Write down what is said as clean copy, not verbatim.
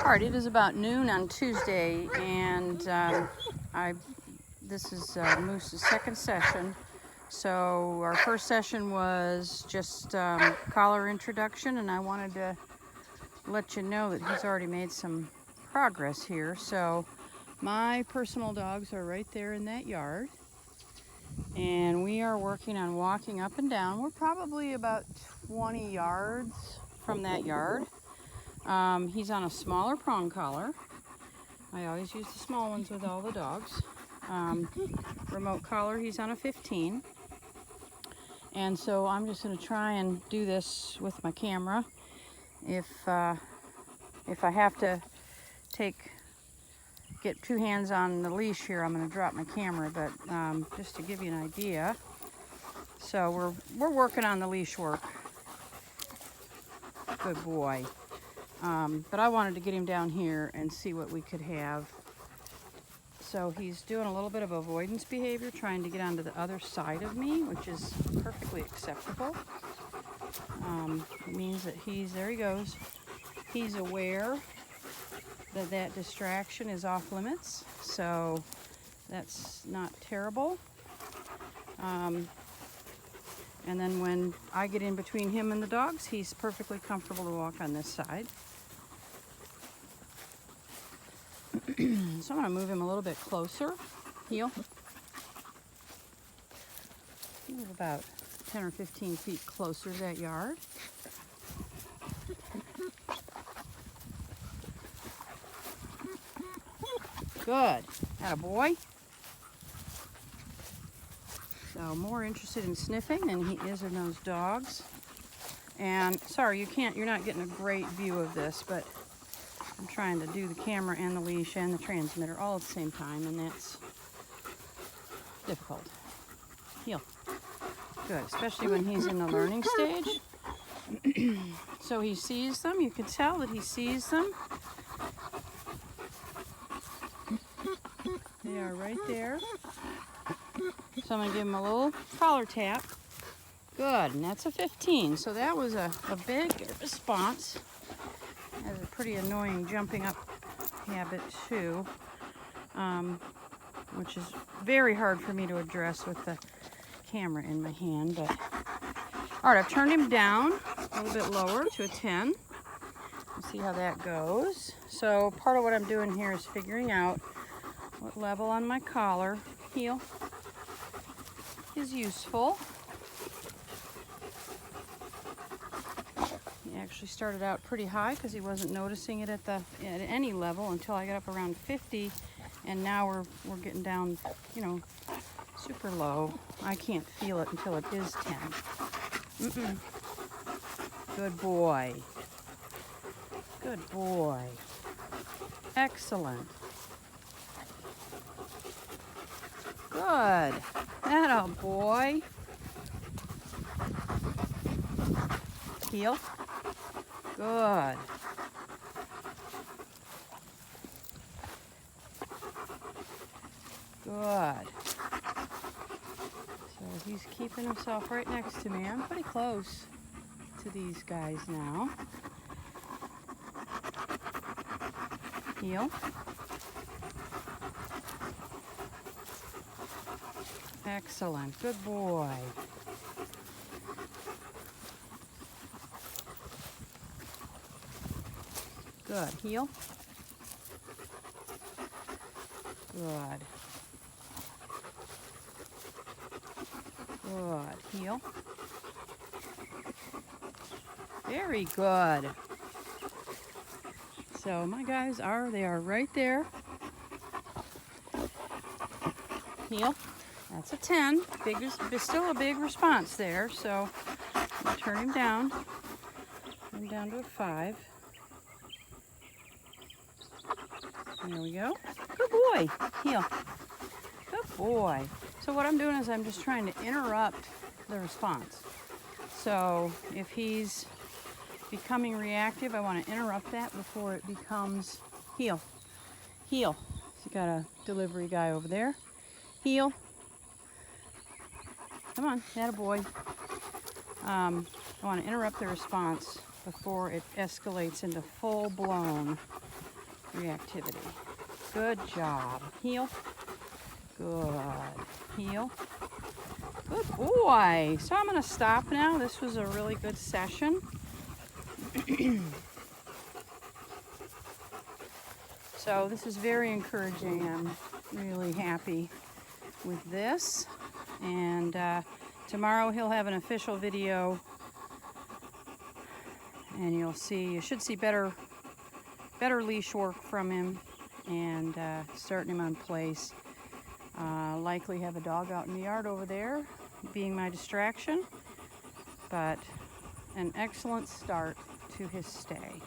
Alright, it is about noon on Tuesday, and this is Moose's second session. So our first session was just collar introduction, and I wanted to let you know that he's already made some progress here. So my personal dogs are right there in that yard, and we are working on walking up and down. We're probably about 20 yards from that yard. He's on a smaller prong collar. I always use the small ones with all the dogs. Remote collar, he's on a 15. And so I'm just going to try and do this with my camera. If I have to get two hands on the leash here, I'm going to drop my camera, but just to give you an idea. So we're working on the leash work. Good boy. But I wanted to get him down here and see what we could have. So he's doing a little bit of avoidance behavior, trying to get onto the other side of me, which is perfectly acceptable. It means that there he goes. He's aware that that distraction is off limits, so that's not terrible. And then when I get in between him and the dogs, he's perfectly comfortable to walk on this side. So I'm going to move him a little bit closer. Heel. Move about 10 or 15 feet closer to that yard. Good. Attaboy. So more interested in sniffing than he is in those dogs. And sorry, you're not getting a great view of this, but I'm trying to do the camera and the leash and the transmitter all at the same time, and that's difficult. Heel. Good, especially when he's in the learning stage. So he sees them. You can tell that he sees them. They are right there. So I'm going to give him a little collar tap. Good, and that's a 15. So that was a big response. Has a pretty annoying jumping up habit too, which is very hard for me to address with the camera in my hand. But all right, I've turned him down a little bit lower to a 10. Let's see how that goes. So part of what I'm doing here is figuring out what level on my collar heel is useful. He actually started out pretty high because he wasn't noticing it at any level until I got up around 50, and now we're getting down, super low. I can't feel it until it is 10. Good boy. Good boy. Excellent. Good. Attaboy. Heel. Good. Good. So he's keeping himself right next to me. I'm pretty close to these guys now. Heel. Excellent. Good boy. Good. Heel. Good. Good. Heel. Very good. So my guys they are right there. Heel. That's a 10. Still a big response there. So I'll turn him down. Turn him down to a 5. There we go. Good boy. Heel. Good boy. So what I'm doing is I'm just trying to interrupt the response. So if he's becoming reactive, I want to interrupt that before it becomes heel. Heel. So you got a delivery guy over there. Heel. Come on, attaboy. I want to interrupt the response before it escalates into full-blown reactivity. Good job. Heel. Good. Heel. Good boy. So I'm going to stop now. This was a really good session. So this is very encouraging. I'm really happy with this. And tomorrow he'll have an official video, and you should see better leash work from him, and starting him on place. Likely have a dog out in the yard over there being my distraction, but an excellent start to his stay.